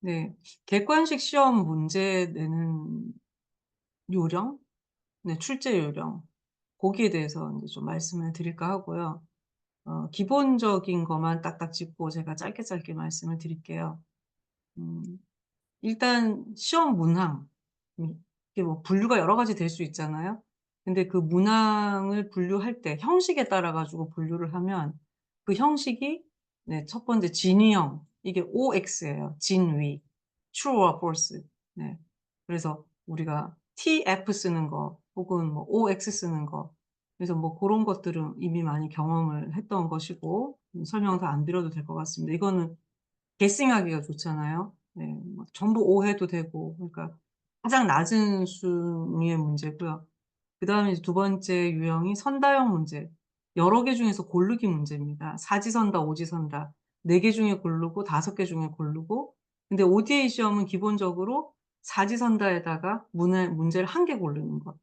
네. 객관식 시험 문제 내는 요령? 네, 출제 요령. 고기에 대해서 인제 좀 말씀을 드릴까 하고요. 기본적인 것만 딱딱 짚고 제가 짧게 짧게 말씀을 드릴게요. 음 일단 시험 문항, 이게 뭐 분류가 여러 가지 될 수 있잖아요. 근데 그 문항을 분류할 때 형식에 따라 가지고 분류를 하면 그 형식이, 네, 첫 번째 진위형, 이게 OX예요. 진위. True와 false. 네. 그래서 우리가 TF 쓰는 거 혹은 뭐 OX 쓰는 거, 그래서 뭐 고런 것들은 이미 많이 경험을 했던 것이고 설명을 다 안 드려도 될 것 같습니다. 이거는 guessing하기가 좋잖아요. 네. 막 전부 O 해도 되고, 그러니까 가장 낮은 순위의 문제고요. 그다음에 이제 두 번째 유형이 선다형 문제. 여러 개 중에서 고르기 문제입니다. 사지선다, 오지선다. 4개 중에 고르고 5개 중에 고르고. 근데 ODA 시험은 기본적으로 사지선다에다가 문제를 1개 고르는 것.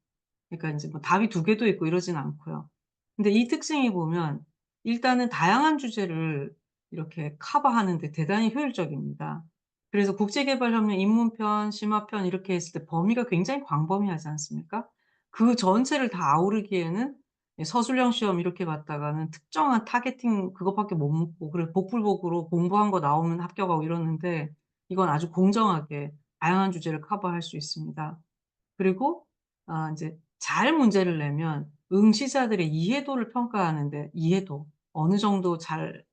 그러니까 인제 뭐 답이 2 개도 있고 이러진 않고요. 근데 이 특징이 보면 일단은 다양한 주제를 이렇게 커버하는 데 대단히 효율적입니다. 그래서 국제개발협력 입문편, 심화편 이렇게 했을 때 범위가 굉장히 광범위하지 않습니까? 그 전체를 다 아우르기에는 서술형 시험 이렇게 봤다가는 특정한 타겟팅 그것밖에 못 묻고, 그리고 복불복으로 공부한 거 나오면 합격하고 이러는데, 이건 아주 공정하게 다양한 주제를 커버할 수 있습니다. 그리고 인제 잘 문제를 내면 응시자들의 이해도를 평가하는데, 이해도 어느 정도 잘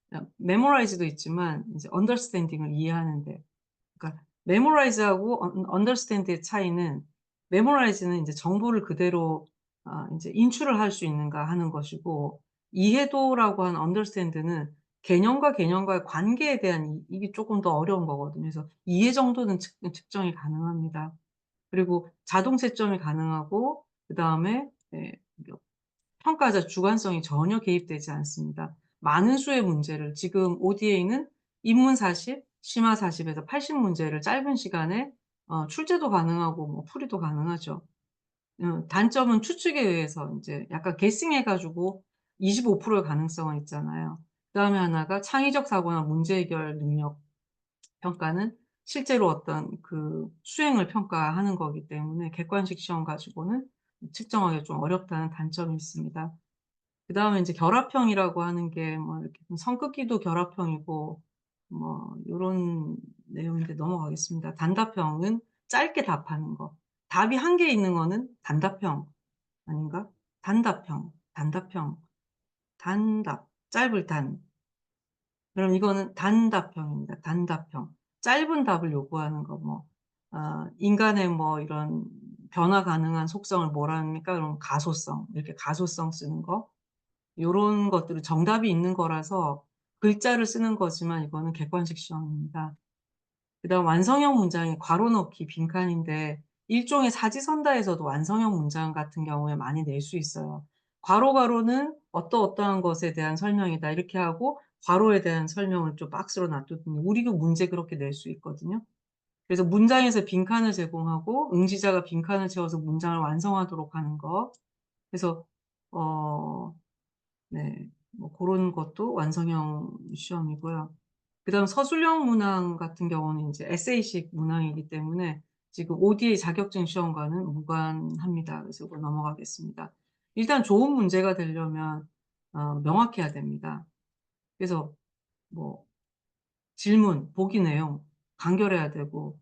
그러니까 memorize도 있지만 인제 understanding을 이해하는 데, 그러니까 memorize하고 understand의 차이는, memorize는 인제 정보를 그대로 인제 인출을 할 수 있는가 하는 것이고, 이해도라고 하는 understand는 개념과 개념과의 관계에 대한 이게 쪼끔 더 어려운 거거든요. 그래서 이해 정도는 측정이 가능합니다. 그리고 자동 채점이 가능하고, 그다음에 뭐 평가자 주관성이 전혀 개입되지 않습니다. 많은 수의 문제를 지금 ODA는 입문 40, 심화 40 에서 80 문제를 짧은 시간에 출제도 가능하고 뭐 풀이도 가능하죠. 단점은 추측에 의해서 인제 약간 guessing 해 가지고 25%의 가능성은 있잖아요. 그다음에 하나가 창의적 사고나 문제 해결 능력 평가는 실제로 어떤 그 수행을 평가하는 거기 때문에 객관식 시험 가지고는 측정하기가 좀 어렵다는 단점이 있습니다. 그다음에 인제 결합형이라고 하는 게 뭐 이렇게 좀 성급기도 결합형이고 뭐 요런 내용인데 넘어가겠습니다. 단답형은 짧게 답하는 거. 답이 1개 있는 거는 단답형 아닌가? 단답형, 단답형, 단답, 짧을 단. 그럼 이거는 단답형입니다. 단답형. 짧은 답을 요구하는 거, 뭐 인간의 뭐 이런 변화 가능한 속성을 뭐라 합니까? 그럼 가소성. 이렇게 가소성 쓰는 거. 요런 것들은 정답이 있는 거라서 글자를 쓰는 거지만 이거는 객관식 시험입니다. 그다음 완성형 문장이 괄호 넣기 빈칸인데, 일종의 사지선다에서도 완성형 문장 같은 경우에 많이 낼 수 있어요. 괄호는 어떠어떠한 것에 대한 설명이다 이렇게 하고, 괄호에 대한 설명을 좀 박스로 놔두든지, 우리도 문제 그렇게 낼 수 있거든요. 그래서 문장에서 빈칸을 제공하고 응시자가 빈칸을 채워서 문장을 완성하도록 하는 거. 그래서 어 네, 뭐 고런 것도 완성형 시험이고요. 그다음 서술형 문항 같은 경우는 인제 에세이식 문항이기 때문에 지금 ODA 자격증 시험과는 무관합니다. 그래서 이거 넘어가겠습니다. 일단 좋은 문제가 되려면 명확해야 됩니다. 그래서 뭐 질문, 보기 내용 간결해야 되고,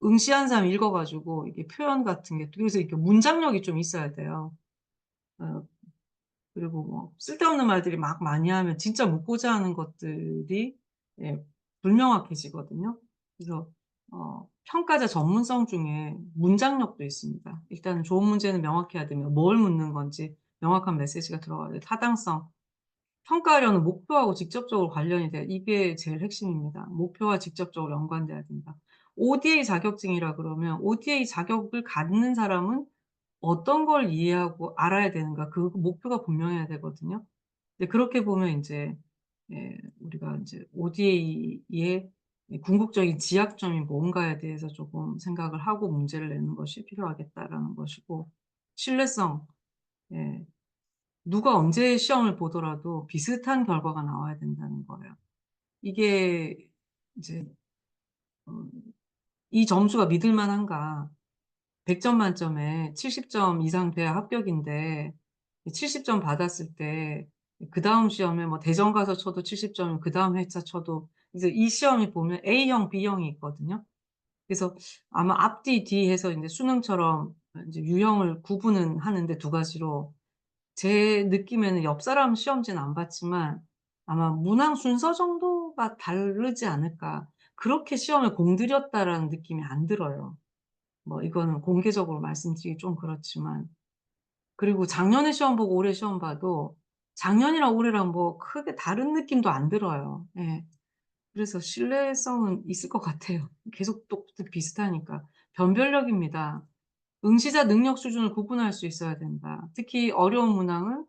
응시한 사람이 읽어 가지고 이게 표현 같은 게, 그래서 이렇게 문장력이 좀 있어야 돼요. 어 그리고 뭐 쓸데없는 말들이 막 많이 하면 진짜 묻고자 하는 것들이 불명확해지거든요. 그래서 평가자 전문성 중에 문장력도 있습니다. 일단은 좋은 문제는 명확해야 되며, 뭘 묻는 건지 명확한 메시지가 들어가야 돼요. 타당성. 평가하려는 목표하고 직접적으로 관련이 돼요. 이게 제일 핵심입니다. 목표와 직접적으로 연관돼야 된다. ODA 자격증이라 그러면 ODA 자격을 갖는 사람은 어떤 걸 이해하고 알아야 되는가, 그 목표가 분명해야 되거든요. 근데 그렇게 보면 인제 우리가 인제 ODA의 이 궁극적인 지향점이 뭔가에 대해서 쪼금 생각을 하고 문제를 내는 것이 필요하겠다라는 것이고, 신뢰성. 예. 누가 언제 시험을 보더라도 비슷한 결과가 나와야 된다는 거예요. 이게 이제 음 '이 점수가 믿을 만한가.' 100점 만점에 70점 이상 돼야 합격인데 이 70점 받았을 때 그다음 시험에 뭐 대전 가서 쳐도 70 점이면 그다음 회차 쳐도 이제 이 시험이 보면 A형, B형이 있거든요. 그래서 아마 앞뒤 뒤 해서 인제 수능처럼 인제 유형을 구분은 하는데 두 가지로 제 느낌에는 옆 사람 시험지는 안 봤지만 아마 '문항 순서 정도가 다르지 않을까.' 그렇게 시험에 공들였다라는 느낌이 안 들어요. 뭐 이거는 공개적으로 말씀드리기 좀 그렇지만. 그리고 작년에 시험 보고 올해 시험 봐도 작년이랑 올해랑 뭐 크게 다른 느낌도 안 들어요. 예. 그래서 신뢰성은 있을 것 같아요. 계속 똑같 비슷하니까. 변별력입니다. 응시자 능력 수준을 구분할 수 있어야 된다. 특히 어려운 문항은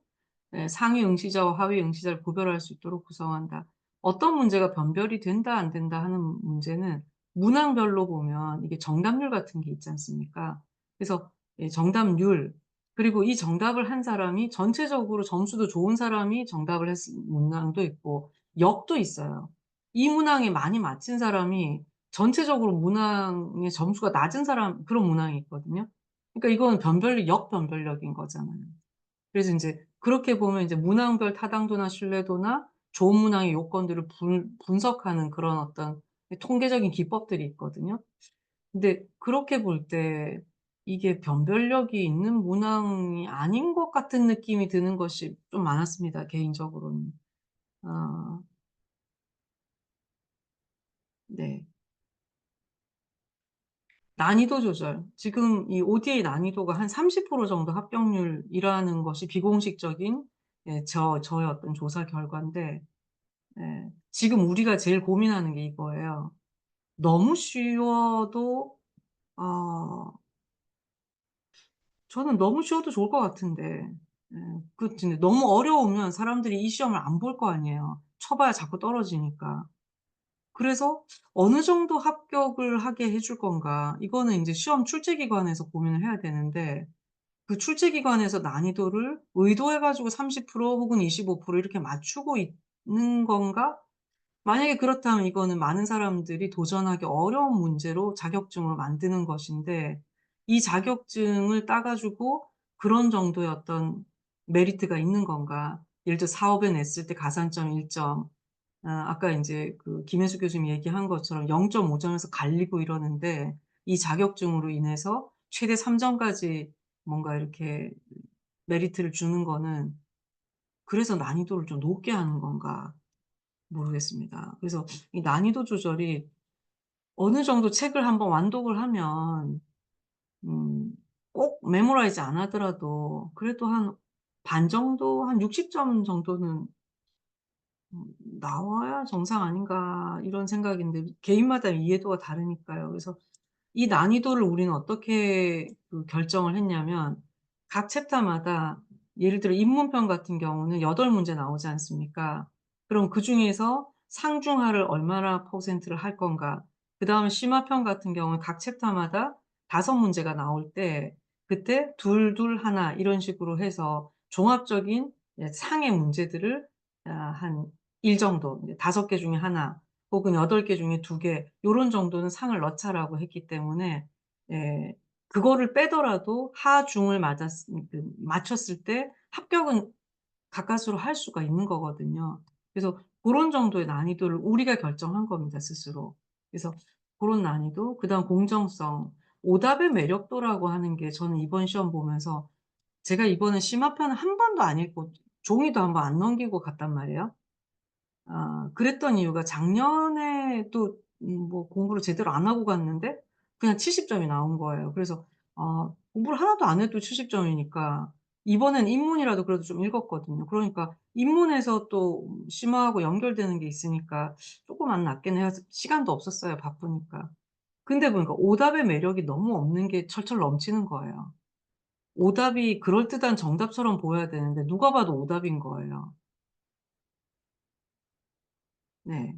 예 상위 응시자와 하위 응시자를 구별할 수 있도록 구성한다. 어떤 문제가 변별이 된다 안 된다 하는 문제는 문항별로 보면 이게 정답률 같은 게 있지 않습니까? 그래서 예 정답률 그리고 이 정답을 한 사람이 전체적으로 점수도 좋은 사람이 정답을 했을 문항도 있고 역도 있어요. 이 문항에 많이 맞힌 사람이 전체적으로 문항의 점수가 낮은 사람 그런 문항이 있거든요. 그러니까 이거는 변별력 역변별력인 거잖아요. 그래서 인제 그렇게 보면 이제 문항별 타당도나 신뢰도나 좋은 문항의 요건들을 분석하는 그런 어떤 통계적인 기법들이 있거든요. 근데 그렇게 볼 때 이게 변별력이 있는 문항이 아닌 것 같은 느낌이 드는 것이 좀 많았습니다, 개인적으로는. 아 네. 난이도 조절. 지금 이 ODA 난이도가 한 30% 정도 합격률이라는 것이 비공식적인 예 저의 어떤 조사 결과인데 예. 지금 우리가 제일 고민하는 게 이거예요. 너무 쉬워도 어 저는 너무 쉬워도 좋을 것 같은데. 예. 근데 너무 어려우면 사람들이 이 시험을 안 볼 거 아니에요. 쳐 봐야 자꾸 떨어지니까. 그래서 어느 정도 합격을 하게 해줄 건가. 이거는 인제 시험 출제기관에서 고민을 해야 되는데 그 출제기관에서 난이도를 의도해 가지고 30% 혹은 25% 이렇게 맞추고 있는 건가? 만약에 그렇다면 이거는 많은 사람들이 도전하기 어려운 문제로 자격증으로 만드는 것인데 이 자격증을 따 가지고 그런 정도의 어떤 메리트가 있는 건가? 예를 들어 사업에 냈을 때 가산점 1 점 아까 인제 그 김혜수 교수님이 얘기한 것처럼 0.5 점에서 갈리고 이러는데 이 자격증으로 인해서 최대 3 점까지 뭔가 이렇게 메리트를 주는 거는 그래서 난이도를 좀 높게 하는 건가? 모르겠습니다. 그래서 이 난이도 조절이 어느 정도 책을 한번 완독을 하면 음 꼭 메모라이즈 안 하더라도 그래도 한 반 정도 한 60점 정도는 '나와야 정상 아닌가.' 이런 생각인데 개인마다 이해도가 다르니까요. 그래서 이 난이도를 우리는 어떻게 그 결정을 했냐면 각 챕터마다 예를 들어 인문편 같은 경우는 8 문제 나오지 않습니까? 그럼 그중에서 상중하를 얼마나 퍼센트를 할 건가. 그다음에 심화편 같은 경우는 각 챕터마다 5 문제가 나올 때 그때 둘, 둘, 하나 이런 식으로 해서 종합적인 예 상의 문제들을 한 1 정도 이제 5개 중에 하나 혹은 8개 중에 2개 요런 정도는 상을 넣자라고 했기 때문에 예 그거를 빼더라도 하중을 맞췄을 때 합격은 가까스로 할 수가 있는 거거든요. 그래서 고런 정도의 난이도를 우리가 결정한 겁니다 스스로. 그래서 고런 난이도 그다음 공정성, 오답의 매력도라고 하는 게 저는 이번 시험 보면서 제가 이번에 심화편을 한 번도 안 읽고 종이도 한번 안 넘기고 갔단 말이에요. 그랬던 이유가 작년에 또 뭐 공부를 제대로 안 하고 갔는데 그냥 70 점이 나온 거예요. 그래서 공부를 하나도 안 해도 70 점이니까 이번엔 인문이라도 그래도 좀 읽었거든요. 그러니까 인문에서 또 심화하고 연결되는 게 있으니까 쪼끔 안 낫긴 해요. 시간도 없었어요, 바쁘니까. 근데 보니까 오답의 매력이 너무 없는 게 철철 넘치는 거예요. 오답이 그럴듯한 정답처럼 보여야 되는데 누가 봐도 오답인 거예요. 네.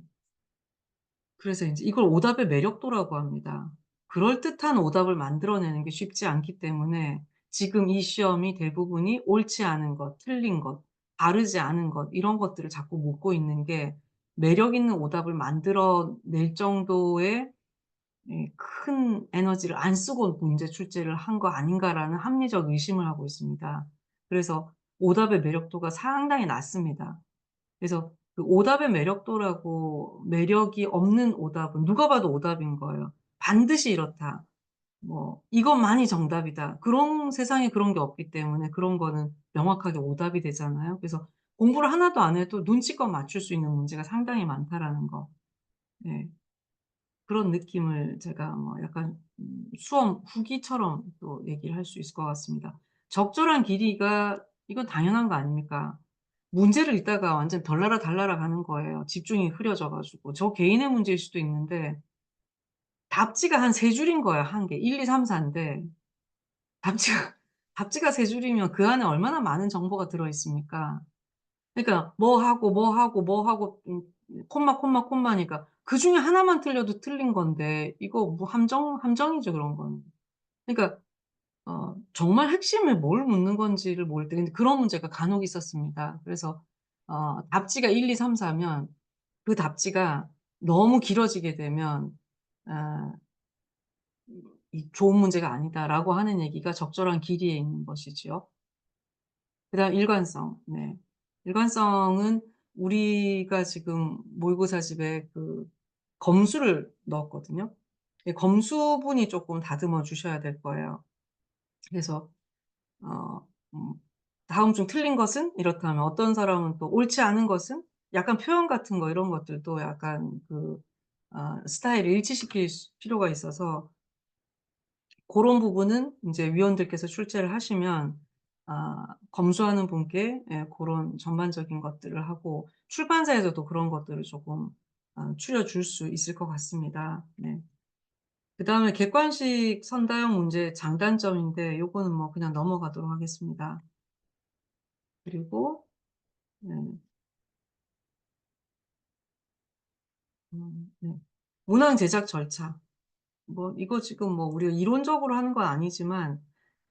그래서 인제 이걸 오답의 매력도라고 합니다. 그럴듯한 오답을 만들어내는 게 쉽지 않기 때문에 지금 이 시험이 대부분이 옳지 않은 것, 틀린 것, 바르지 않은 것 이런 것들을 자꾸 묻고 있는 게 매력 있는 오답을 만들어 낼 정도의 큰 에너지를 안 쓰고 문제 출제를 한 거 아닌가라는 합리적 의심을 하고 있습니다. 그래서 오답의 매력도가 상당히 낮습니다. 그래서 그 오답의 매력도라고 매력이 없는 오답은 누가 봐도 오답인 거예요. 반드시 이렇다. 뭐 이것만이 정답이다. 그런 세상에 그런 게 없기 때문에 그런 거는 명확하게 오답이 되잖아요. 그래서 공부를 하나도 안 해도 눈치껏 맞출 수 있는 문제가 상당히 많다라는 거. 네. 그런 느낌을 제가 뭐 약간 수험 후기처럼 또 얘기를 할 수 있을 것 같습니다. 적절한 길이가 이건 당연한 거 아닙니까? 문제를 읽다가 완전 덜나라 달나라 가는 거예요, 집중이 흐려져 가지고. 저 개인의 문제일 수도 있는데 답지가 한 3 줄인 거예요, 한 개. 1, 2, 3, 4 인데 답지가 답지가 3 줄이면 그 안에 얼마나 많은 정보가 들어 있습니까? 그러니까 뭐 하고, 뭐 하고, 뭐 하고 콤마, 콤마, 콤마니까 그중에 하나만 틀려도 틀린 건데 이거 뭐 함정이죠 그런 거는. 그러니까 정말 핵심을 뭘 묻는 건지를 모를 때 근데 그런 문제가 간혹 있었습니다. 그래서 답지가 1, 2, 3, 4면 그 답지가 너무 길어지게 되면 아 이 "좋은 문제가 아니다."라고 하는 얘기가 적절한 길이에 있는 것이지요. 그다음 일관성. 네. 일관성은 우리가 지금 모의고사집에 그 검수를 넣었거든요. 이 검수분이 쪼끔 다듬어 주셔야 될 거예요. 그래서 어 음 "다음 중 틀린 것은?" 이렇다면 어떤 사람은 또 "옳지 않은 것은?" 약간 표현 같은 거 이런 것들도 약간 그 스타일을 일치시킬 필요가 있어서 고런 부분은 인제 위원들께서 출제를 하시면 검수하는 분께 고런 전반적인 것들을 하고 출판사에서도 그런 것들을 조금 추려 줄 수 있을 것 같습니다. 네. 그다음에 객관식 선다형 문제의 장단점인데 요거는 뭐 그냥 넘어가도록 하겠습니다. 그리고 네. 네. 문항 제작 절차. 뭐 이거 지금 뭐 우리가 이론적으로 하는 건 아니지만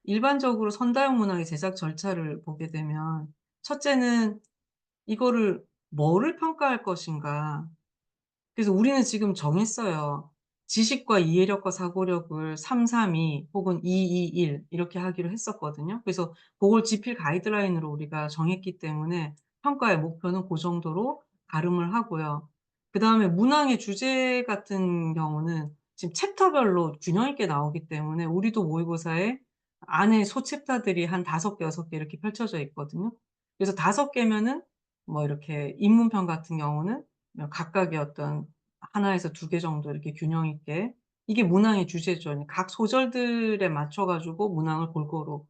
일반적으로 선다형 문항의 제작 절차를 보게 되면 첫째는 이거를 뭐를 평가할 것인가. 그래서 우리는 지금 정했어요. 지식과 이해력과 사고력을 3-3-2 혹은 2-2-1 이렇게 하기로 했었거든요. 그래서 고걸 지필 가이드라인으로 우리가 정했기 때문에 평가의 목표는 고 정도로 가름을 하고요. 그다음에 문항의 주제 같은 경우는 지금 챕터별로 균형 있게 나오기 때문에 우리도 모의고사에 안에 소챕터들이 한 5개 6개 이렇게 펼쳐져 있거든요. 그래서 5개면은 뭐 이렇게 인문편 같은 경우는 각각의 어떤 1 에서 2개 정도 이렇게 균형 있게 이게 문항의 주제죠. 각 소절들에 맞춰 가지고 문항을 골고루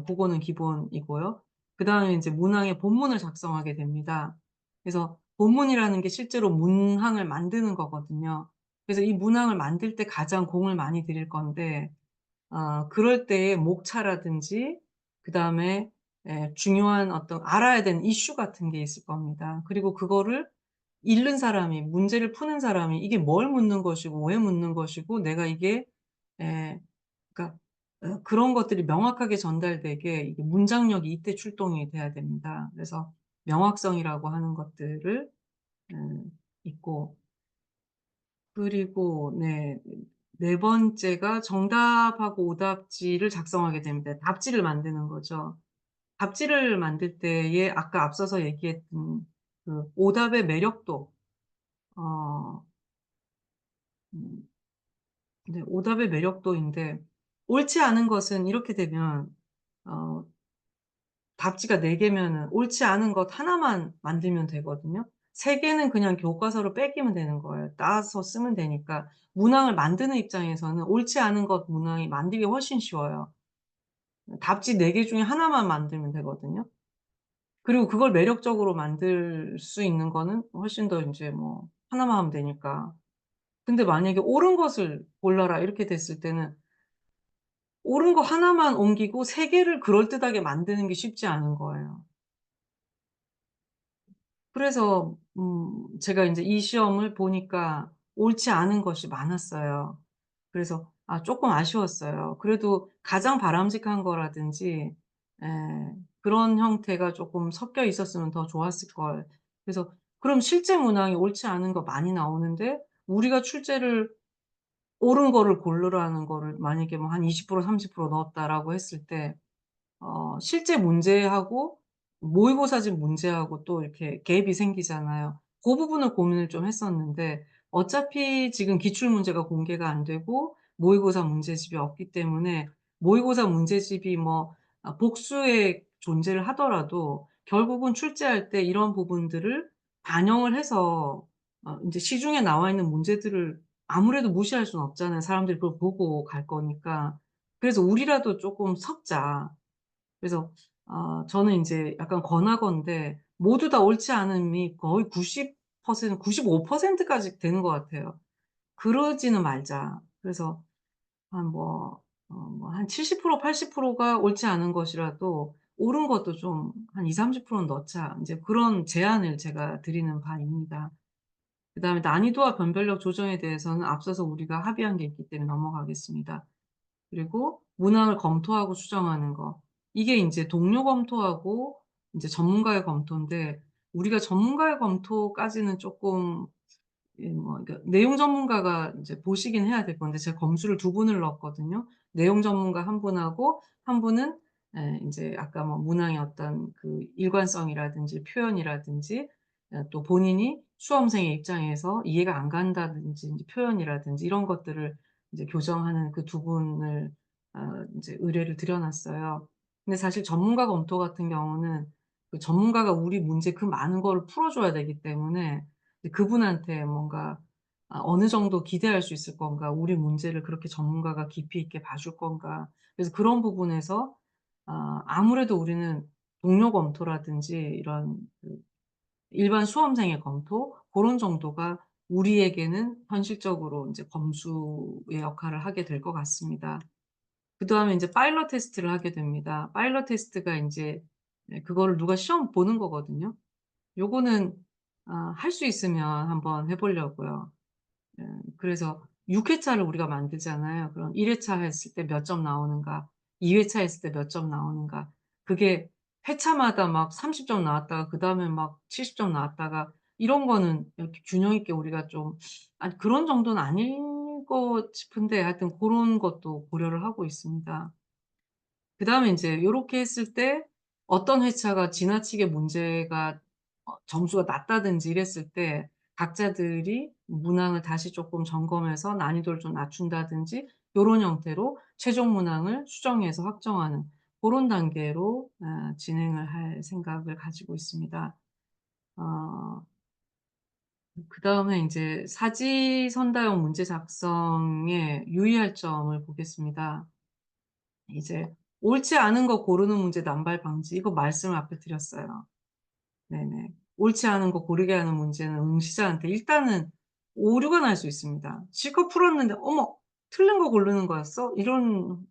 고거는 기본이고요. 그다음에 인제 문항의 본문을 작성하게 됩니다. 그래서 본문이라는 게 실제로 문항을 만드는 거거든요. 그래서 이 문항을 만들 때 가장 공을 많이 들일 건데 그럴 때의 목차라든지 그다음에 중요한 어떤 알아야 되는 이슈 같은 게 있을 겁니다. 그리고 그거를 읽는 사람이 문제를 푸는 사람이 이게 뭘 묻는 것이고 왜 묻는 것이고 내가 이게 에 그러니까 그런 것들이 명확하게 전달되게 이게 문장력이 이때 출동이 돼야 됩니다. 그래서 명확성이라고 하는 것들을 있고 그리고 네 번째가 정답하고 오답지를 작성하게 됩니다. 답지를 만드는 거죠. 답지를 만들 때에 아까 앞서서 얘기했던 그 오답의 매력도 어 음 오답의 매력도인데 옳지 않은 것은 이렇게 되면 어 답지가 4 개면은 옳지 않은 것 하나만 만들면 되거든요. 3 개는 그냥 교과서로 뺏기면 되는 거예요. 따서 쓰면 되니까. 문항을 만드는 입장에서는 옳지 않은 것 문항이 만들기가 훨씬 쉬워요. 답지 4개 중에 하나만 만들면 되거든요. 그리고 그걸 매력적으로 만들 수 있는 거는 훨씬 더 인제 뭐 하나만 하면 되니까. 근데 만약에 "옳은 것을 골라라." 이렇게 됐을 때는 옳은 거 하나만 옮기고 3 개를 그럴듯하게 만드는 게 쉽지 않은 거예요. 그래서 제가 인제 이 시험을 보니까 옳지 않은 것이 많았어요. 그래서 쪼끔 아쉬웠어요. 그래도 가장 바람직한 거라든지 그런 형태가 쪼끔 섞여 있었으면 더 좋았을 걸. 그래서 그럼 실제 문항이 옳지 않은 거 많이 나오는데 우리가 출제를 옳은 거를 고르라는 거를 만약에 뭐 한 20% 30% 넣었다라고 했을 때 실제 문제하고 모의고사집 문제하고 또 이렇게 갭이 생기잖아요. 고 부분을 고민을 좀 했었는데 어차피 지금 기출 문제가 공개가 안 되고 모의고사 문제집이 없기 때문에 모의고사 문제집이 뭐 복수의 존재를 하더라도 결국은 출제할 때 이런 부분들을 반영을 해서 인제 시중에 나와 있는 문제들을 아무래도 무시할 수는 없잖아요. 사람들이 그걸 보고 갈 거니까. 그래서 '우리라도 쪼끔 섞자.' 그래서 저는 인제 약간 권하건대 모두 다 옳지 않음이 거의 90% 95% 까지 되는 것 같아요. 그러지는 말자. 그래서 한 뭐 뭐 한 70% 80%가 옳지 않은 것이라도 옳은 것도 좀 한 20-30% 는 넣자. 인제 그런 제안을 제가 드리는 바입니다. 그다음에 난이도와 변별력 조정에 대해서는 앞서서 우리가 합의한 게 있기 때문에 넘어가겠습니다. 그리고 문항을 검토하고 수정하는 거. 이게 인제 동료 검토하고 인제 전문가의 검토인데 우리가 전문가의 검토까지는 쪼끔 예 뭐 그러니까 내용 전문가가 인제 보시긴 해야 될 건데 제가 검수를 두 분을 넣었거든요. 내용 전문가 한 분하고 한 분은 인제 아까 뭐 문항의 어떤 그 일관성이라든지 표현이라든지 또 본인이 수험생의 입장에서 이해가 안 간다든지 인제 표현이라든지 이런 것들을 이제 교정하는 그 두 분을 인제 의뢰를 드려 놨어요. 근데 사실 전문가 검토 같은 경우는 그 전문가가 우리 문제 그 많은 거를 풀어 줘야 되기 때문에 이제 그분한테 뭔가 어느 정도 기대할 수 있을 건가, 우리 문제를 그렇게 전문가가 깊이 있게 봐줄 건가. 그래서 그런 부분에서 아무래도 우리는 동료 검토라든지 이런 그 일반 수험생의 검토 고런 정도가 우리에게는 현실적으로 인제 검수의 역할을 하게 될 것 같습니다. 그다음에 인제 파일럿 테스트를 하게 됩니다. 파일럿 테스트가 인제 그거를 누가 시험 보는 거거든요. 요거는 할 수 있으면 한번 해 보려고요. 그래서 6 회차를 우리가 만들잖아요. 그럼 1 회차 했을 때 몇 점 나오는가, 2 회차 했을 때 몇 점 나오는가. 그게 회차마다 막 30점 나왔다가 그다음에 막 70점 나왔다가 이런 거는 이렇게 균형 있게 우리가 좀 아니 그런 정도는 아닐 것 싶은데 하여튼 고런 것도 고려를 하고 있습니다. 그다음에 인제 요렇게 했을 때 어떤 회차가 지나치게 문제가 점수가 낮다든지 이랬을 때 각자들이 문항을 다시 쪼끔 점검해서 난이도를 좀 낮춘다든지 요런 형태로 최종 문항을 수정해서 확정하는 고런 단계로 진행을 할 생각을 가지고 있습니다. 어 그다음에 인제 사지선다형 문제 작성에 유의할 점을 보겠습니다. 이제 옳지 않은 거 고르는 문제 남발 방지 이거 말씀을 앞에 드렸어요. 네네. 옳지 않은 거 고르게 하는 문제는 응시자한테 일단은 오류가 날 수 있습니다. 실컷 풀었는데 '어머 틀린 거 고르는 거였어?' 이런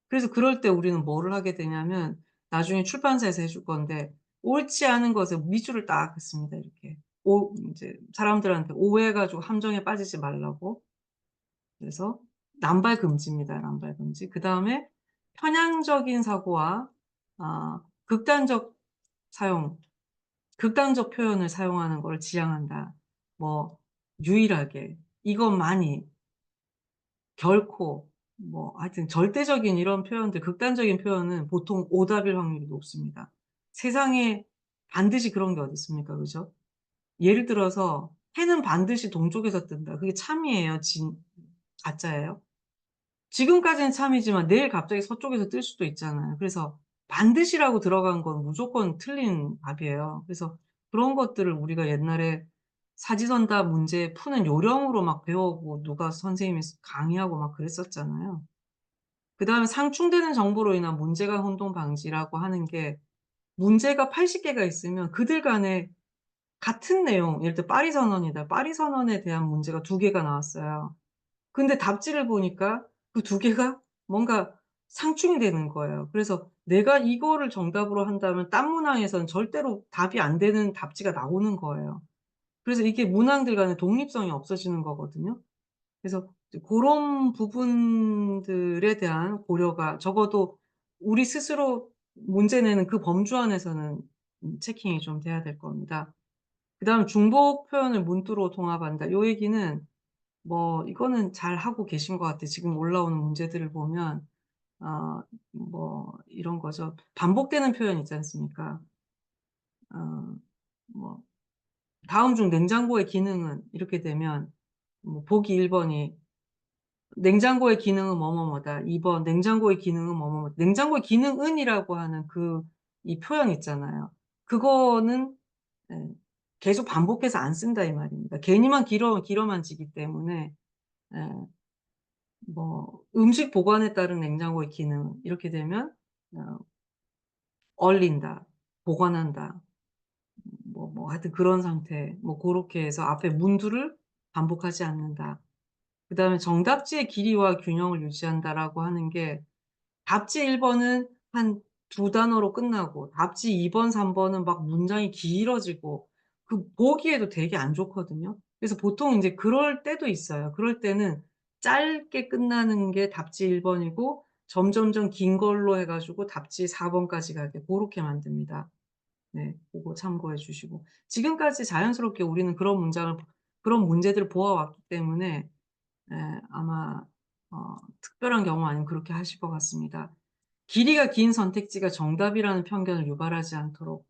그래서 그럴 때 우리는 뭐를 하게 되냐면 나중에 출판사에서 해줄 건데 옳지 않은 것에 밑줄을 딱 긋습니다 이렇게. 인제 사람들한테 오해해 가지고 함정에 빠지지 말라고. 그래서 남발 금지입니다, 남발 금지. 그다음에 편향적인 사고와 극단적 사용, 극단적 표현을 사용하는 걸 지양한다. 뭐 유일하게, 이것만이, 결코 뭐 하여튼 절대적인 이런 표현들 극단적인 표현은 보통 오답일 확률이 높습니다. 세상에 반드시 그런 게 어디 있습니까? 그죠? 예를 들어서 해는 반드시 동쪽에서 뜬다. 그게 참이에요? 가짜예요? 지금까지는 참이지만 내일 갑자기 서쪽에서 뜰 수도 있잖아요. 그래서 반드시라고 들어간 건 무조건 틀린 답이에요. 그래서 그런 것들을 우리가 옛날에 사지선다 문제 푸는 요령으로 막 배워오고 누가 선생님이 강의하고 막 그랬었잖아요. 그다음에 상충되는 정보로 인한 문제가 혼동 방지라고 하는 게 문제가 80 개가 있으면 그들 간에 같은 내용 예를 들어 파리 선언이다. 파리 선언에 대한 문제가 2 개가 나왔어요. 근데 답지를 보니까 그 두 개가 뭔가 상충이 되는 거예요. 그래서 내가 이거를 정답으로 한다면 딴 문항에서는 절대로 답이 안 되는 답지가 나오는 거예요. 그래서 이게 문항들 간의 독립성이 없어지는 거거든요. 그래서 이제 고런 부분들에 대한 고려가 적어도 우리 스스로 문제 내는 그 범주 안에서는 체킹이 좀 돼야 될 겁니다. 그다음에 중복 표현을 문투로 통합한다. 요 얘기는 뭐 이거는 잘하고 계신 것 같아요. 지금 올라오는 문제들을 보면 뭐 이런 거죠. 반복되는 표현 있지 않습니까? 어 뭐 "다음 중 냉장고의 기능은" 이렇게 되면 뭐 보기 1 번이 "냉장고의 기능은 뭐뭐뭐다." 2번 "냉장고의 기능은 뭐뭐뭐." 냉장고의 기능은이라고 하는 이 표현 있잖아요. 그거는 예 계속 반복해서 안 쓴다 이 말입니다. 괜히만 길어만 지기 때문에 예 뭐 "음식 보관에 따른 냉장고의 기능." 이렇게 되면 어 얼린다, 보관한다, 하여튼 그런 상태 뭐 고렇게 해서 앞에 문구를 반복하지 않는다. 그다음에 "정답지의 길이와 균형을 유지한다."라고 하는 게 답지 1 번은 한 2 단어로 끝나고 답지 2 번, 3 번은 막 문장이 길어지고 보기에도 되게 안 좋거든요. 그래서 보통 인제 그럴 때도 있어요. 그럴 때는 짧게 끝나는 게 답지 1 번이고 점점점 긴 걸로 해 가지고 답지 4 번까지 가게 고렇게 만듭니다. 네. 고거 참고해 주시고. 지금까지 자연스럽게 우리는 그런 문제들을 보아 왔기 때문에 아마 특별한 경우 아니면 그렇게 하실 것 같습니다. 길이가 긴 선택지가 정답이라는 편견을 유발하지 않도록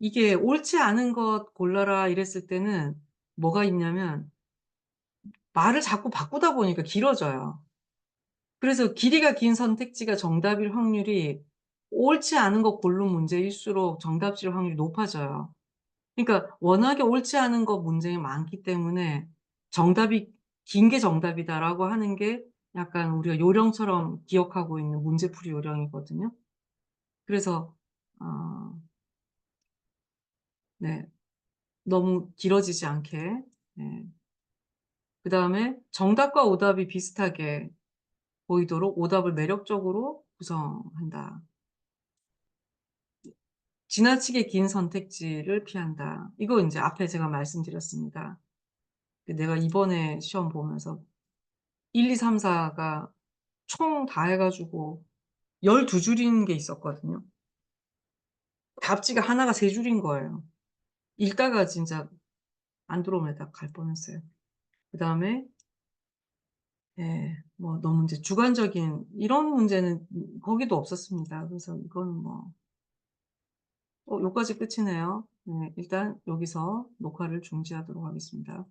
이게 "옳지 않은 것 골라라." 이랬을 때는 뭐가 있냐면 말을 자꾸 바꾸다 보니까 길어져요. 그래서 길이가 긴 선택지가 정답일 확률이 옳지 않은 거 고른 문제일수록 정답일 확률이 높아져요. 그러니까 워낙에 옳지 않은 거 문제가 많기 때문에 정답이 '긴 게 정답이다.'라고 하는 게 약간 우리가 요령처럼 기억하고 있는 문제풀이 요령이거든요. 그래서 어 네. 너무 길어지지 않게 네. 그다음에 정답과 오답이 비슷하게 보이도록 오답을 매력적으로 구성한다. 지나치게 긴 선택지를 피한다. 이거 인제 앞에 제가 말씀드렸습니다. 내가 이번에 시험 보면서 1, 2, 3, 4가 총 다 해 가지고 12 줄인 게 있었거든요. 답지가 하나가 3 줄인 거예요. 읽다가 진짜 안드로메다 갈 뻔했어요. 그다음에 뭐 너무 인제 주관적인 이런 문제는 거기도 없었습니다. 그래서 이거는 뭐 요까지 끝이네요. 네. 일단 여기서 녹화를 중지하도록 하겠습니다.